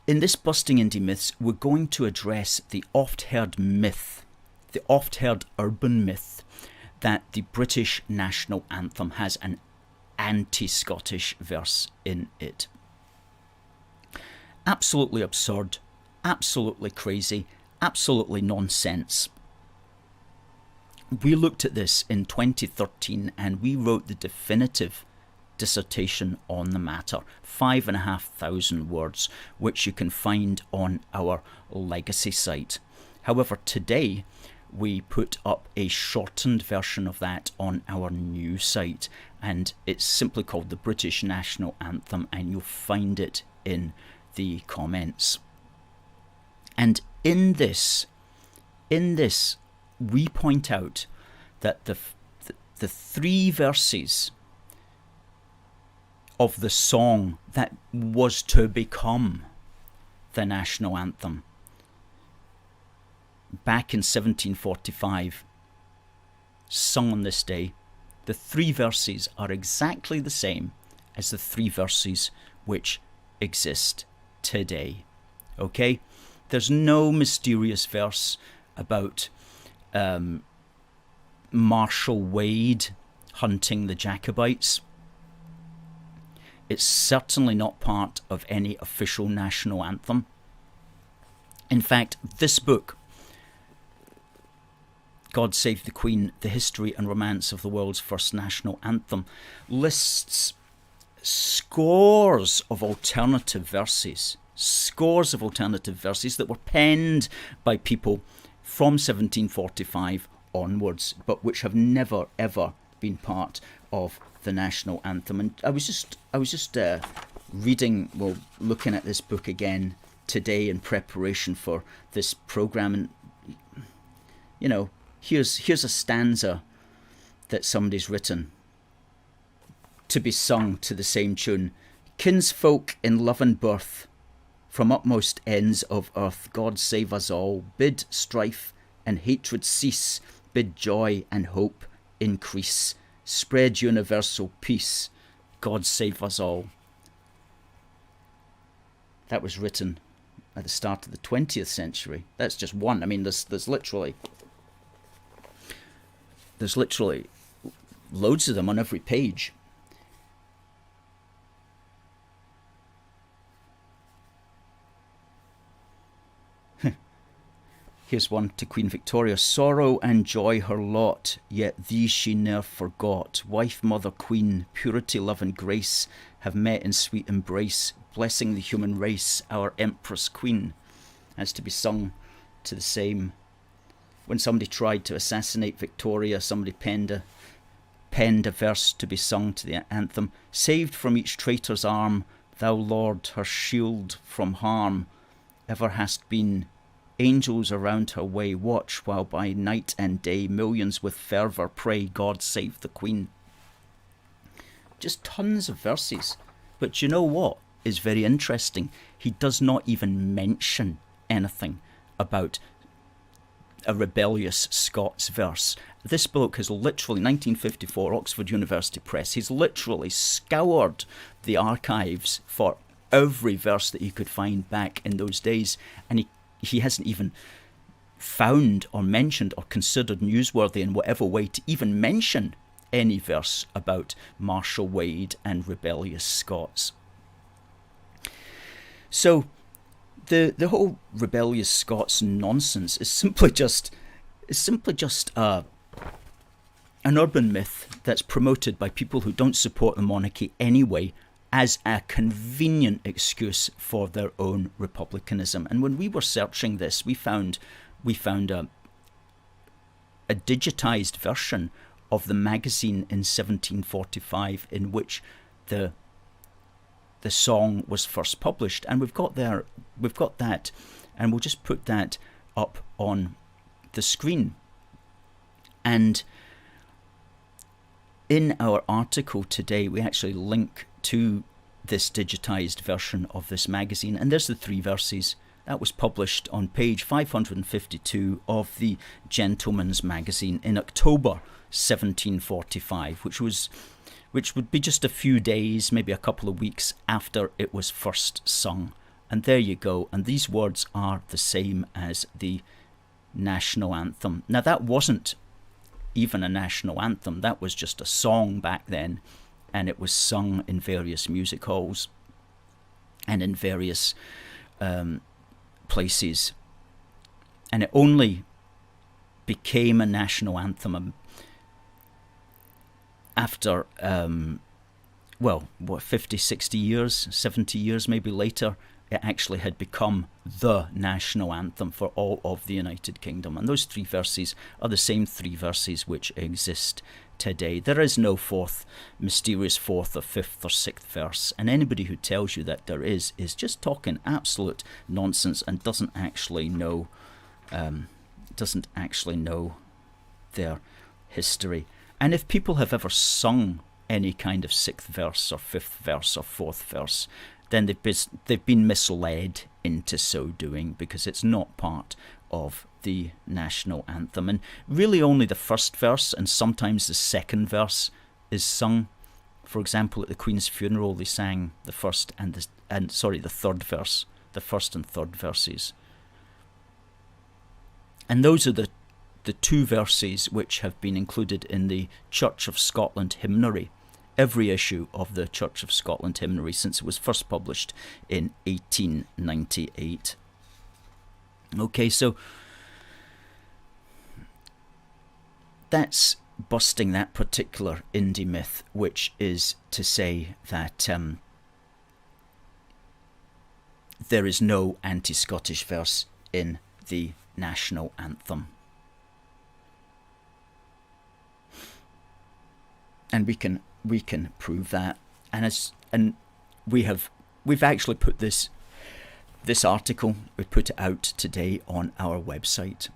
In this Busting Indie Myths, we're going to address the oft-heard myth, the oft-heard urban myth, that the British National Anthem has an anti-Scottish verse in it. Absolutely absurd, absolutely crazy, absolutely nonsense. We looked at this in 2013 and we wrote the definitive dissertation on the matter, 5,500 words, which you can find on our legacy site. However, today we put up a shortened version of that on our new site, and it's simply called the British National Anthem, and you'll find it in the comments. And in this we point out that the three verses of the song that was to become the national anthem back in 1745, sung on this day, the three verses are exactly the same as the three verses which exist today. Okay? There's no mysterious verse about Marshal Wade hunting the Jacobites. It's certainly not part of any official national anthem. In fact, this book, God Save the Queen, The History and Romance of the World's First National Anthem, lists scores of alternative verses that were penned by people from 1745 onwards, but which have never ever been part of the national anthem. And I was just reading, looking at this book again today in preparation for this program, and you know, here's a stanza that somebody's written to be sung to the same tune. Kinsfolk in love and birth, from utmost ends of earth, God save us all. Bid strife and hatred cease, bid joy and hope increase. Spread universal peace, God save us all. That was written at the start of the 20th century. That's just one. I mean, there's literally loads of them on every page. Here's one to Queen Victoria. Sorrow and joy her lot, yet these she ne'er forgot. Wife, mother, queen, purity, love and grace have met in sweet embrace, blessing the human race, our Empress Queen. That's to be sung to the same. When somebody tried to assassinate Victoria, somebody penned a verse to be sung to the anthem. Saved from each traitor's arm, thou Lord, her shield from harm, ever hast been. Angels around her way watch, while by night and day millions with fervour pray, God save the Queen. Just tons of verses. But you know what is very interesting? He does not even mention anything about a rebellious Scots verse. This bloke has literally, 1954, Oxford University Press, he's literally scoured the archives for every verse that he could find back in those days, and he hasn't even found or mentioned or considered newsworthy in whatever way to even mention any verse about Marshal Wade and rebellious Scots. So the whole rebellious Scots nonsense is simply just an urban myth that's promoted by people who don't support the monarchy anyway, as a convenient excuse for their own republicanism. And when we were searching this, we found a digitized version of the magazine in 1745 in which the song was first published, and we've got that, and we'll just put that up on the screen. And in our article today, we actually link to this digitized version of this magazine, and there's the three verses. That was published on page 552 of the Gentleman's Magazine in October 1745, which would be just a few days, maybe a couple of weeks after it was first sung And there you go. And these words are the same as the national anthem. Now, that wasn't even a national anthem. That was just a song back then. And it was sung in various music halls and in various places. And it only became a national anthem after, 50, 60 years, 70 years maybe later, it actually had become the national anthem for all of the United Kingdom. And those 3 verses are the same 3 verses which exist today. There is no mysterious fourth or fifth or sixth verse. And anybody who tells you that there is just talking absolute nonsense and doesn't actually know their history. And if people have ever sung any kind of sixth verse or fifth verse or fourth verse, then they've been misled into so doing, because it's not part of the national anthem. And really only the first verse and sometimes the second verse is sung. For example, at the Queen's funeral, they sang the first the third verse, the first and third verses. And those are the 2 verses which have been included in the Church of Scotland hymnary, every issue of the Church of Scotland hymnary since it was first published in 1898. Okay, so that's busting that particular Indy myth, which is to say that there is no anti-Scottish verse in the national anthem. And we can prove that, and we've actually put this article, we put it out today on our website.